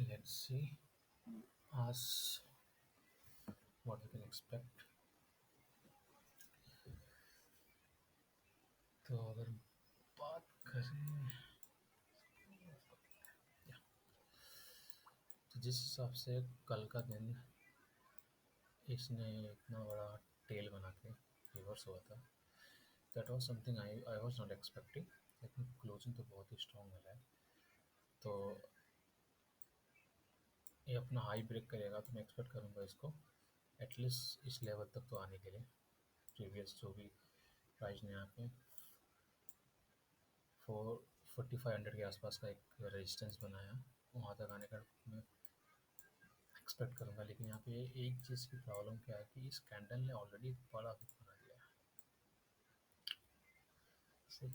Let's see us what we can expect. तो अगर बात करें या, तो जिस हिसाब से कल का दिन इसने इतना बड़ा टेल बना के रिवर्स हुआ था, that was something I was not expecting. लेकिन क्लोजिंग तो बहुत ही स्ट्रॉन्ग मिला है, तो ये अपना हाई ब्रेक करेगा तो मैं एक्सपेक्ट करूँगा इसको एटलीस्ट इस लेवल तक तो आने के लिए। प्रीवियस जो भी प्राइस ने यहाँ पे 4500 के आसपास का एक रेजिस्टेंस बनाया, वहाँ तक आने का मैं एक्सपेक्ट करूँगा। लेकिन यहाँ पे एक चीज़ की प्रॉब्लम क्या है कि इस कैंडल ने ऑलरेडी बड़ा विक बना दिया है। See,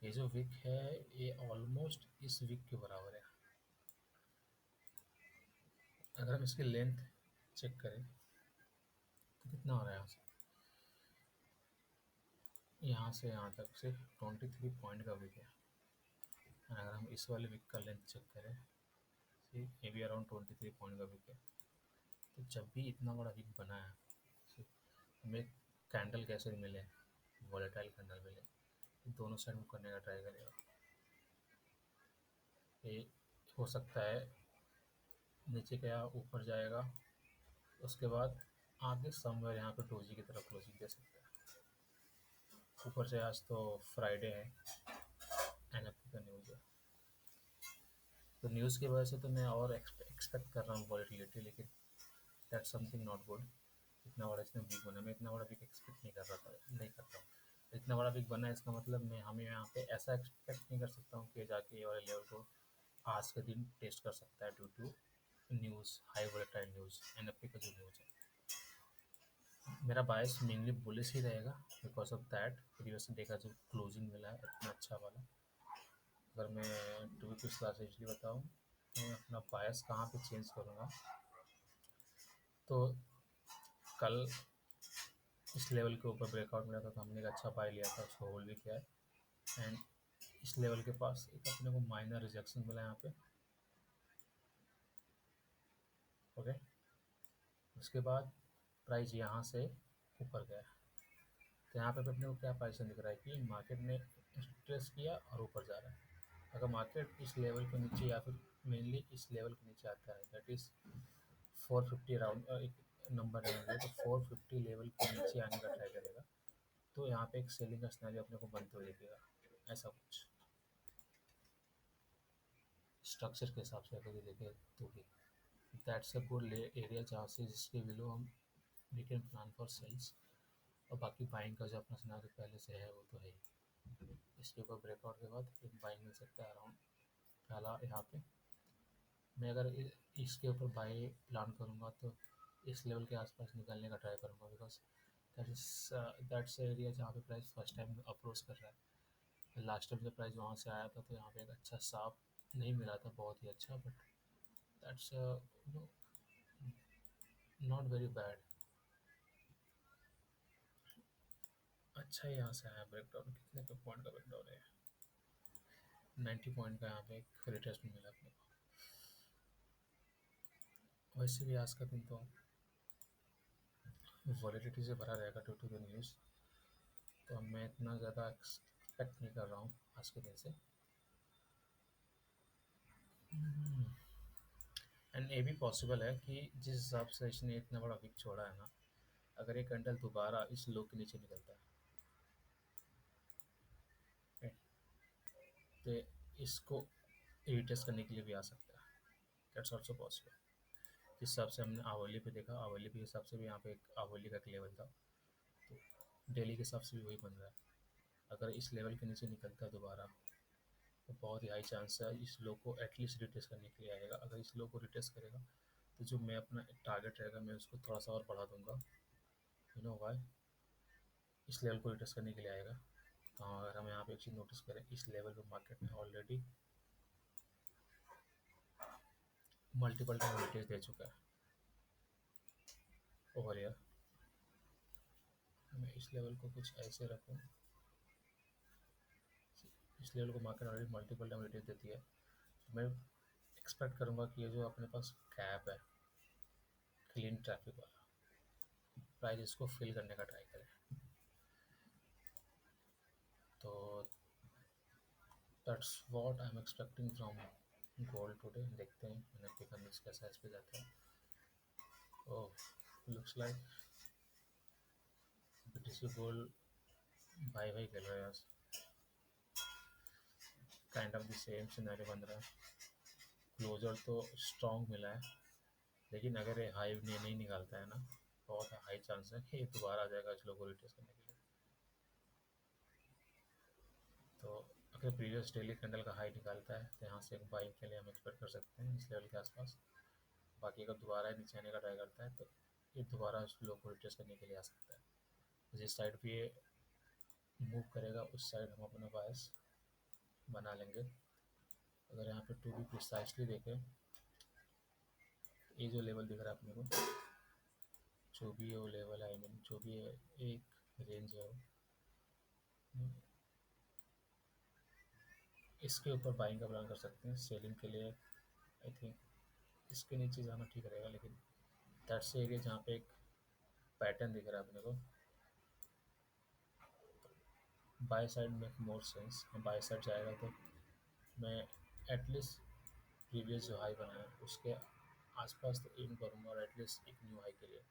ये जो विक है ये ऑलमोस्ट इस विक के बराबर है। अगर हम इसकी लेंथ चेक करें तो कितना हो रहा है यहाँ से यहाँ तक से 23 पॉइंट का विक है। अगर हम इस वाले विक का लेंथ चेक करें, सी ये भी अराउंड 23 पॉइंट का विक है। तो जब भी इतना बड़ा विक बना है, see, हमें कैंडल कैसे मिले, वॉलेटाइल कैंडल मिले, दोनों साइड में करने का ट्राई करेगा। ये हो सकता है नीचे गया ऊपर जाएगा, उसके बाद आगे समवेयर यहाँ पे डोजी की तरफ क्लोजिंग दे सकता है। ऊपर से आज तो फ्राइडे है, एनएफपी का न्यूज़ है, तो न्यूज़ की वजह से तो मैं और एक्सपेक्ट कर रहा हूँ वॉलेटिलिटी, लेकिन दैट्स समथिंग नॉट गुड। इतना बड़ा इसने वीक बना, मैं इतना बड़ा वीक एक्सपेक्ट नहीं कर रहा था, नहीं करता हूँ। इतना बड़ा वीक बना है इसका मतलब मैं हमें यहाँ पे ऐसा एक्सपेक्ट नहीं कर सकता हूँ कि जाके ये वाले लेवल को आज के दिन टेस्ट कर सकता है due to news, high volatile news, NFP का जो न्यूज़ है। मेरा बायस मेनली बुलिश ही रहेगा because of that previous day का जो क्लोजिंग मिला है इतना अच्छा वाला। अगर मैं टू वीक क्लास इसलिए बताऊँ, मैं अपना बायस कहाँ पे चेंज करूँगा, तो कल इस लेवल के ऊपर ब्रेकआउट मिला था तो हमने एक अच्छा बाय लिया था, उसको होल्ड भी किया है। एंड इस लेवल के पास एक अपने को माइनर रिजेक्शन मिला यहाँ पे, ओके। उसके बाद प्राइस यहाँ से ऊपर गया, तो यहाँ पे अपने को क्या पोजीशन दिख रहा है कि मार्केट ने ट्रेस किया और ऊपर जा रहा है। अगर मार्केट इस लेवल के नीचे या फिर मेनली इस लेवल के नीचे आता है, दैट इज़ 450 राउंड एक नंबर है, तो 450 लेवल के नीचे आने का ट्राई करेगा, तो यहाँ पे एक सेलिंग का सिनेरियो अपने को बनते हुए दिखेगा। ऐसा कुछ स्ट्रक्चर के हिसाब से अगर ये देखें तो भी दैट्स अ गुड एरिया जहाँ से जिसके बिलो हम we can plan for sales. और बाकी बाइंग का जो अपना सिनेरियो पहले से है वो तो है ही। इसके ऊपर ब्रेकआउट के बाद एक बाइंग मिल सकता है अराउंड, पहला यहाँ पे मैं अगर इसके ऊपर बाई प्लान करूँगा तो इस लेवल के आसपास निकलने का ट्राई करूँगा, बिकॉज दैट्स एरिया जहाँ पे प्राइस फर्स्ट टाइम अप्रोच कर रहा है। लास्ट टाइम जब प्राइस वहाँ से आया था तो यहाँ पे एक अच्छा साफ नहीं मिला था, बहुत ही अच्छा, but that's no not very bad. अच्छा ही यहाँ से आया ब्रेकडाउन, कितने का पॉइंट का ब्रेकडाउन है, 90 पॉइंट का यहाँ पे एक रिटेस्टमेंट मिला अपने को। वैसे भी आज का दिन तो वॉलिडिटी से भरा रहेगा ड्यू टू द न्यूज़, तो मैं इतना ज़्यादा एक्सपेक्ट नहीं कर रहा हूँ आज के दिन से। एंड ये भी पॉसिबल है कि जिस हिसाब से इसने इतना बड़ा विक छोड़ा है ना, अगर ये कैंडल दोबारा इस लो के नीचे निकलता है तो इसको रिटेस्ट करने के लिए भी आ सकता है, दैट्स ऑल्सो पॉसिबल। जिस हिसाब से हमने आवली पे देखा, आवली पे हिसाब से भी यहाँ पे एक आवली का एक लेवल था, तो डेली के हिसाब से भी वही बन रहा है। अगर इस लेवल के नीचे निकलता है दोबारा तो बहुत ही हाई चांस है इस लो को एटलीस्ट रिटेस्ट करने के लिए आएगा। अगर इस लो को रिटेस्ट करेगा तो जो मैं अपना एक टारगेट रहेगा मैं उसको थोड़ा सा और बढ़ा दूंगा, यू नो वाई, इस लेवल को रिटेस्ट करने के लिए आएगा। तो अगर हम यहाँ पे एक चीज़ नोटिस करें, इस लेवल पे मार्केट में ऑलरेडी मल्टीपल टाइम रिटेस्ट दे चुका है ओवर ईयर। मैं इस लेवल को कुछ ऐसे रखूँ, इस लेवल को market already multiple time retest देती है, तो मैं एक्सपेक्ट करूँगा कि ये जो अपने पास गैप है क्लीन ट्रैफिक वाला, प्राइस इसको फिल करने का ट्राई करें। तो that's what I am expecting from gold today. देखते हैं निफ्टी का न्यूज़ कैसा इस पे जाता है। ओह, लुक्स लाइक बीटीसी गोल्ड भाई भाई खेल रहा है आज। Kind of the same scenario बन रहा है। क्लोजर तो स्ट्रॉन्ग मिला है, लेकिन अगर ये हाई नहीं निकालता है ना, बहुत हाई चांस है कि ये दोबारा आ जाएगा इस लोगों को रिटेस्ट करने के लिए। तो अगर प्रीवियस डेली कैंडल का हाई निकालता है तो यहाँ से एक बाइंग के लिए हम एक्सपेक्ट कर सकते हैं इस लेवल के आसपास। बाकी अगर दोबारा नीचे आने का ट्राई करता है तो ये दोबारा इस लोगों को रिटेस्ट करने के लिए आ सकता है। जिस साइड पे ये मूव करेगा उस साइड हम अपना बायस बना लेंगे। अगर यहाँ पे टू बी प्रिसाइसली देखें, ये जो लेवल दिख रहा है अपने को, जो भी वो लेवल है, आई मीन जो भी एक रेंज है वो, इसके ऊपर बाइंग का प्लान कर सकते हैं। सेलिंग के लिए आई थिंक इसके नीचे जाना ठीक रहेगा, लेकिन दैट्स एरिया जहाँ पे एक पैटर्न दिख रहा है अपने को। By side make more sense, हम बाय साइड जाएगा तो मैं एटलीस्ट प्रीवियस जो हाई बना है उसके आसपास तो एम करूँगा, और एटलीस्ट एक न्यू हाई के लिए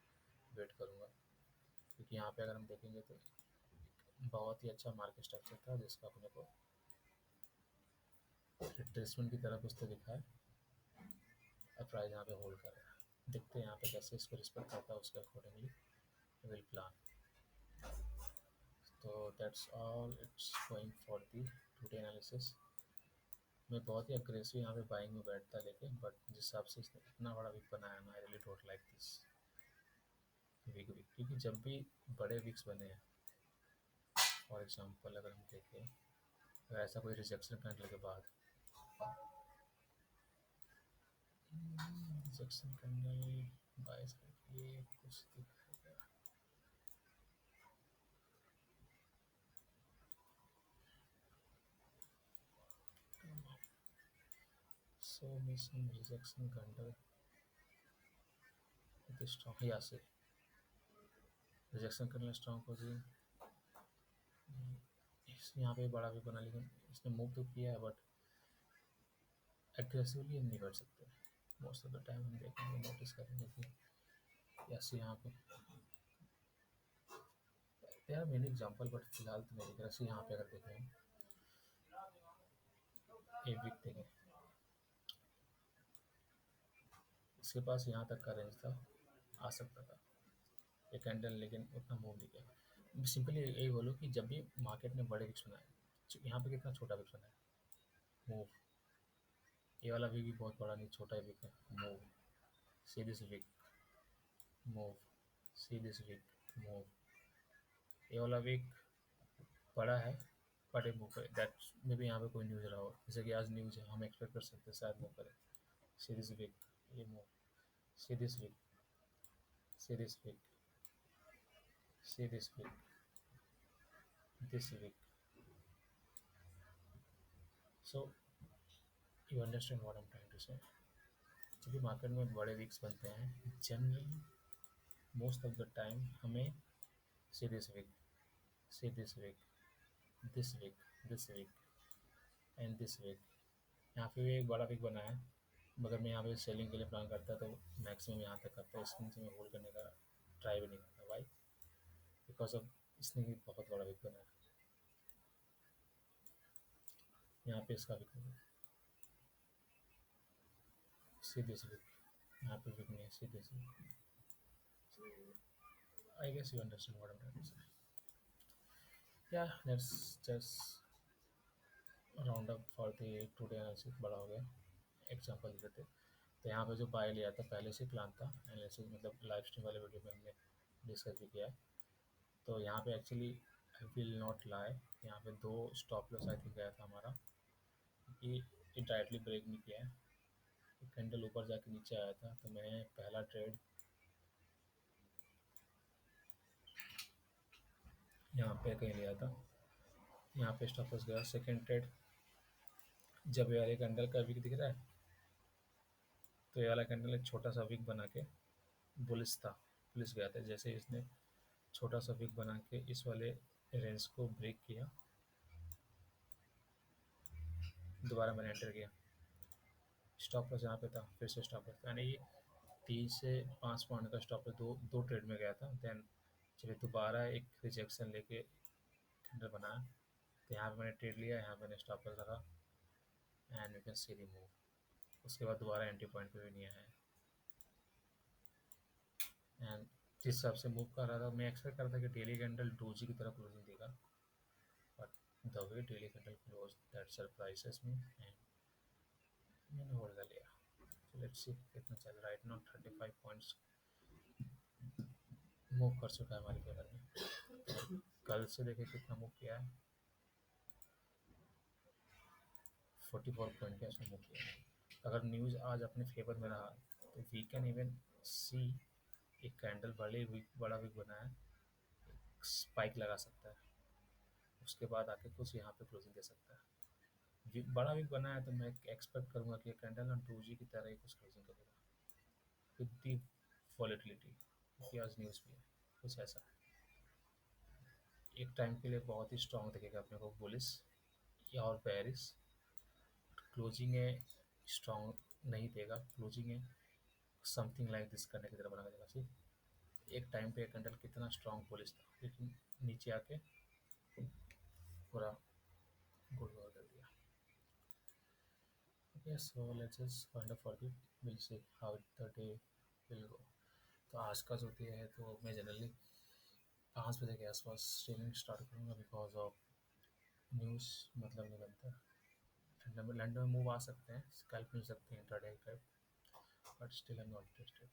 वेट करूँगा। क्योंकि यहाँ पे अगर हम देखेंगे तो बहुत ही अच्छा मार्केट स्ट्रक्चर था जिसका अपने को रिट्रेसमेंट की तरह कुछ तो दिखा है, और प्राइस यहाँ पे होल्ड कर रहा है। देखते हैं यहाँ पे कैसे इसको रिस्पेक्ट करता है, उसके अकॉर्डिंगली विल प्लान। तो that's all it's going for the today analysis. मैं बहुत ही अग्रेसिव यहाँ पे बाइंग में बैठता, लेकिन बट जिस हिसाब से इसने इतना बड़ा विक बनाया ना, I really don't like this wick. क्योंकि जब भी बड़े विक्स बने हैं, फॉर एग्जांपल अगर हम देखें, अगर ऐसा कोई रिजेक्शन कैंडल के बाद, रिजेक्शन कैंडल बाय साइड ये कुछ दिखाएगा, so mission rejection candle with strong, यहाँ से रिजेक्शन कैंडल स्ट्रॉन्ग पोजीशन। यहाँ पे बड़ा भी बना, लेकिन इसने मूव तो किया है, बट एग्रेसिवली हम नहीं कर सकते। मोस्ट ऑफ द टाइम हम देखेंगे, नोटिस करेंगे कि यस यहाँ पे there are many example, but फिलहाल तो मेरी तरफ से यहाँ पे अगर देखें, एक वीक देखें, इसके पास यहाँ तक का रेंज था, आ सकता था ये कैंडल, लेकिन उतना मूव नहीं किया। सिंपली यही बोलो कि जब भी मार्केट ने बड़े विक्स बनाए, यहाँ पे कितना छोटा विक्स बनाया, मूव। ये वाला विक भी बहुत बड़ा नहीं, छोटा विक है, move. See this wick, move. See this wick, move. ये वाला विक बड़ा है, बड़े मूव करे, दैट मे भी यहाँ पे कोई न्यूज़ रहा हो, जैसे कि आज न्यूज़ है, हम एक्सपेक्ट कर सकते हैं शायद मूव करे। सी दिस विक, ये move. See this wick, see this wick, see this wick, this wick. So you understand what I am trying to say. जब भी मार्केट में बड़े वीक्स बनते हैं, generally most of the time हमें see this wick, see this wick, this wick, this wick and this wick, यहाँ पे भी एक बड़ा वीक बना है, मगर मैं यहाँ पे सेलिंग के लिए प्लान करता तो मैक्सिमम यहाँ तक करता है, इसके नीचे मैं होल्ड करने का ट्राई भी नहीं करता। वाई? बिकॉज ऑफ इसने भी बहुत बड़ा वीक बना है। यहाँ पे इसका वीक नहीं है, सी दिस वीक, यहाँ पे वीक नहीं है, see this wick. I guess you understand what I am trying to say. या let's just round up for the today analysis. बड़ा हो गया, एग्जांपल दे देते। तो यहाँ पे जो बाय लिया था पहले से प्लान था, एनालिसिस मतलब लाइव स्ट्रीम वाले वीडियो में हमने डिस्कस भी किया है। तो यहाँ पे actually I will not lie, यहाँ पे दो स्टॉप लॉस आई थिंक गया था हमारा, कि ये डायरेक्टली ब्रेक नहीं किया है, कैंडल ऊपर जाके नीचे आया था, तो मैंने पहला ट्रेड यहाँ पे कहीं लिया था, यहाँ पे स्टॉप लॉस गया। सेकेंड ट्रेड, जब ये वाले कैंडल का वीक दिख रहा है, तो ये वाला कैंडल एक छोटा सा विक बना के बुलिस था, पुलिस गया था। जैसे ही इसने छोटा सा विक बना के इस वाले रेंज को ब्रेक किया, दोबारा मैंने एंटर किया, स्टॉप लॉस यहाँ पे था, फिर से स्टॉप लॉस, यानी ये 3 से 5 पॉइंट का स्टॉप लॉस दो ट्रेड में गया था। देन जब दोबारा एक रिजेक्शन लेके कैंडल बनाया, तो यहाँ पे मैंने ट्रेड लिया, यहाँ पे मैंने स्टॉप लॉस लगा, and you can see the move. उसके बाद दोबारा एंट्री पॉइंट पे भी नहीं आया है, एंड जिस हिसाब से मूव कर रहा था, मैं एक्सपेक्ट कर रहा था कि डेली कैंडल डोजी की तरफ क्लोजिंग देगा, but the way daily candle close that surprises me, and मैंने होल्ड कर लिया। तो लेट्स सी कितना चल रहा है। इतना 35 पॉइंट्स मूव कर चुका है हमारे फेवर में। कल से देखे कितना मूव किया है, 44 पॉइंट के आसपास मूव किया है। अगर न्यूज़ आज अपने फेवर में रहा तो वी कैन इवन सी एक कैंडल बड़ा वीक बना है, स्पाइक लगा सकता है, उसके बाद आके कुछ यहाँ पे क्लोजिंग दे सकता है। बड़ा वीक बना है तो मैं एक्सपेक्ट करूँगा कि कैंडल ना डोजी की तरह ही कुछ क्लोजिंग करेगा विद दी वॉलेटिलिटी, क्योंकि आज न्यूज़ भी है कुछ ऐसा। एक टाइम के लिए बहुत ही स्ट्रॉन्ग दिखेगा अपने को बुलिस या और बेरिस, क्लोजिंग है स्ट्रॉन्ग नहीं देगा, क्लोजिंग है समथिंग लाइक दिस करने की तरह बना देगा। ठीक, एक टाइम पे कैंडल कितना स्ट्रॉन्ग बुलिस था, लेकिन नीचे आके पूरा गुड़ कर दिया। Okay, so let's just find a for it. We'll see how the day will go. तो आज का जो डे है तो मैं जनरली 5 बजे के आसपास स्ट्रीमिंग स्टार्ट करूँगा, बिकॉज ऑफ न्यूज़ मतलब नहीं बनता। लंदन में मूव आ सकते हैं, स्कैल्प मिल सकते हैं intraday type, but still I am not interested.